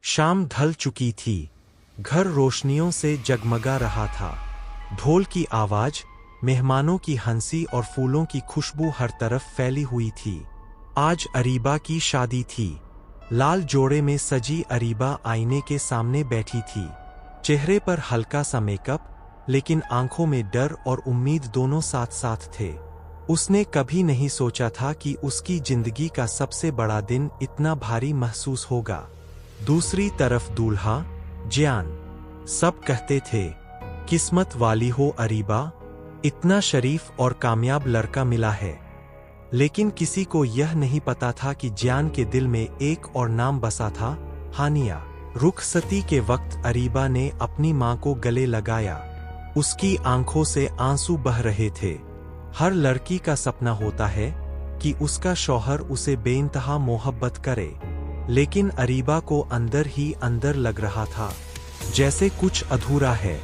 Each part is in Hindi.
शाम ढल चुकी थी। घर रोशनियों से जगमगा रहा था। ढोल की आवाज, मेहमानों की हंसी और फूलों की खुशबू हर तरफ फैली हुई थी। आज अरीबा की शादी थी। लाल जोड़े में सजी अरीबा आईने के सामने बैठी थी। चेहरे पर हल्का सा मेकअप, लेकिन आंखों में डर और उम्मीद दोनों साथ साथ थे। उसने कभी नहीं सोचा था कि उसकी जिंदगी का सबसे बड़ा दिन इतना भारी महसूस होगा। दूसरी तरफ दूल्हा जियान। सब कहते थे, किस्मत वाली हो अरीबा, इतना शरीफ और कामयाब लड़का मिला है। लेकिन किसी को यह नहीं पता था कि जियान के दिल में एक और नाम बसा था, हानिया। रुखसती के वक्त अरीबा ने अपनी मां को गले लगाया। उसकी आंखों से आंसू बह रहे थे। हर लड़की का सपना होता है कि उसका शौहर उसे बेइंतहा मोहब्बत करे, लेकिन अरीबा को अंदर ही अंदर लग रहा था जैसे कुछ अधूरा है।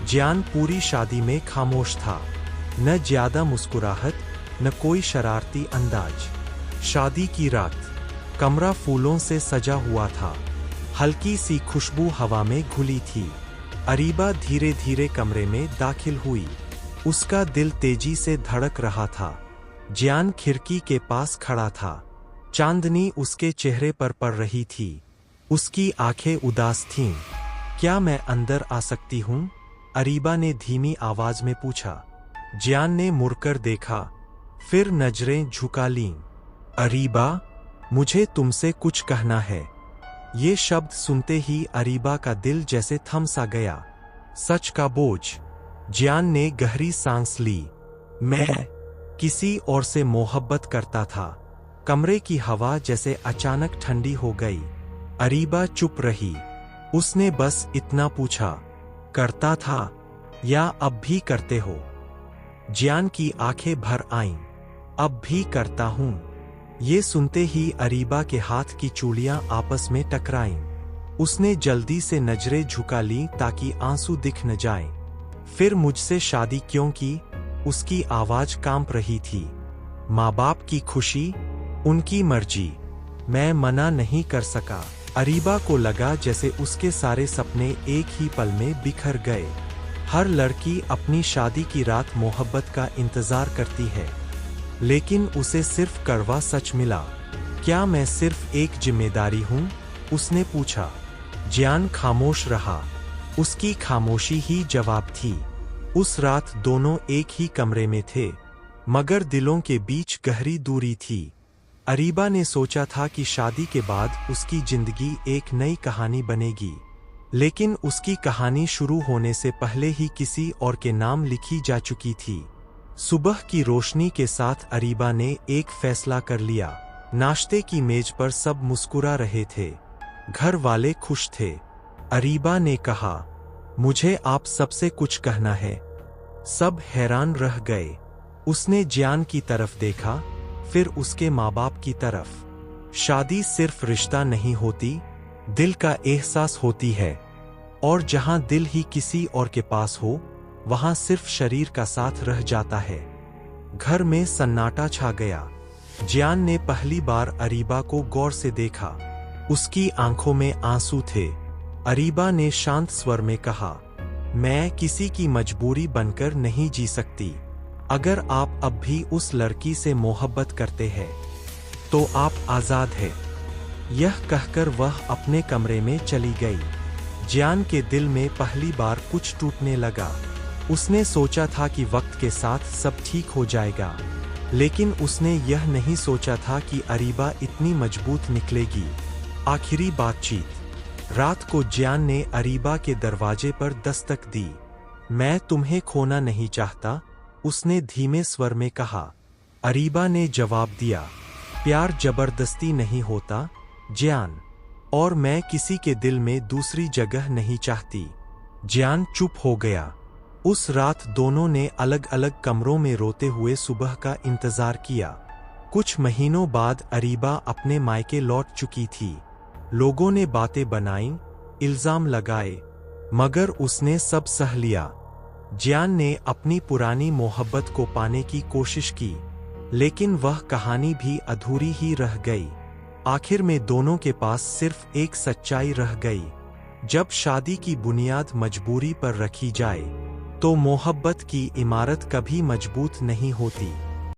जियान पूरी शादी में खामोश था। न ज्यादा मुस्कुराहट, न कोई शरारती अंदाज। शादी की रात, कमरा फूलों से सजा हुआ था। हल्की सी खुशबू हवा में घुली थी। अरीबा धीरे धीरे कमरे में दाखिल हुई। उसका दिल तेजी से धड़क रहा था। जियान खिड़की के पास खड़ा था। चांदनी उसके चेहरे पर पड़ रही थी। उसकी आंखें उदास थीं। क्या मैं अंदर आ सकती हूँ? अरीबा ने धीमी आवाज में पूछा। जियान ने मुड़कर देखा, फिर नजरें झुका लीं। अरीबा, मुझे तुमसे कुछ कहना है। ये शब्द सुनते ही अरीबा का दिल जैसे थम सा गया। सच का बोझ। जियान ने गहरी सांस ली। मैं किसी और से मोहब्बत करता था। कमरे की हवा जैसे अचानक ठंडी हो गई। अरीबा चुप रही। उसने बस इतना पूछा, करता था या अब भी करते हो? जियान की आंखें भर आईं। अब भी करता हूं। ये सुनते ही अरीबा के हाथ की चूड़ियां आपस में टकराईं। उसने जल्दी से नजरें झुका लीं ताकि आंसू दिख न जाएं। फिर मुझसे शादी क्यों की? उसकी आवाज कांप रही थी। माँ बाप की खुशी, उनकी मर्जी। मैं मना नहीं कर सका। अरीबा को लगा जैसे उसके सारे सपने एक ही पल में बिखर गए। हर लड़की अपनी शादी की रात मोहब्बत का इंतजार करती है, लेकिन उसे सिर्फ कड़वा सच मिला। क्या मैं सिर्फ एक जिम्मेदारी हूँ? उसने पूछा। जियान खामोश रहा। उसकी खामोशी ही जवाब थी। उस रात दोनों एक ही कमरे में थे, मगर दिलों के बीच गहरी दूरी थी। अरीबा ने सोचा था कि शादी के बाद उसकी जिंदगी एक नई कहानी बनेगी, लेकिन उसकी कहानी शुरू होने से पहले ही किसी और के नाम लिखी जा चुकी थी। सुबह की रोशनी के साथ अरीबा ने एक फैसला कर लिया। नाश्ते की मेज पर सब मुस्कुरा रहे थे। घर वाले खुश थे। अरीबा ने कहा, मुझे आप सबसे कुछ कहना है। सब हैरान रह गए। उसने जियान की तरफ देखा, फिर उसके माँ बाप की तरफ। शादी सिर्फ रिश्ता नहीं होती, दिल का एहसास होती है। और जहां दिल ही किसी और के पास हो, वहां सिर्फ शरीर का साथ रह जाता है। घर में सन्नाटा छा गया। जियान ने पहली बार अरीबा को गौर से देखा। उसकी आंखों में आंसू थे। अरीबा ने शांत स्वर में कहा, मैं किसी की मजबूरी बनकर नहीं जी सकती। अगर आप अब भी उस लड़की से मोहब्बत करते हैं, तो आप आजाद हैं। यह कहकर वह अपने कमरे में चली गई। जियान के दिल में पहली बार कुछ टूटने लगा। उसने सोचा था कि वक्त के साथ सब ठीक हो जाएगा, लेकिन उसने यह नहीं सोचा था कि अरीबा इतनी मजबूत निकलेगी। आखिरी बातचीत। रात को जियान ने अरीबा के दरवाजे पर दस्तक दी। मैं तुम्हें खोना नहीं चाहता, उसने धीमे स्वर में कहा। अरीबा ने जवाब दिया, प्यार जबरदस्ती नहीं होता जियान, और मैं किसी के दिल में दूसरी जगह नहीं चाहती। जियान चुप हो गया। उस रात दोनों ने अलग अलग कमरों में रोते हुए सुबह का इंतजार किया। कुछ महीनों बाद अरीबा अपने मायके लौट चुकी थी। लोगों ने बातें बनाईं, इल्जाम लगाए, मगर उसने सब सह लिया। जियान ने अपनी पुरानी मोहब्बत को पाने की कोशिश की, लेकिन वह कहानी भी अधूरी ही रह गई। आखिर में दोनों के पास सिर्फ एक सच्चाई रह गई। जब शादी की बुनियाद मजबूरी पर रखी जाए, तो मोहब्बत की इमारत कभी मजबूत नहीं होती।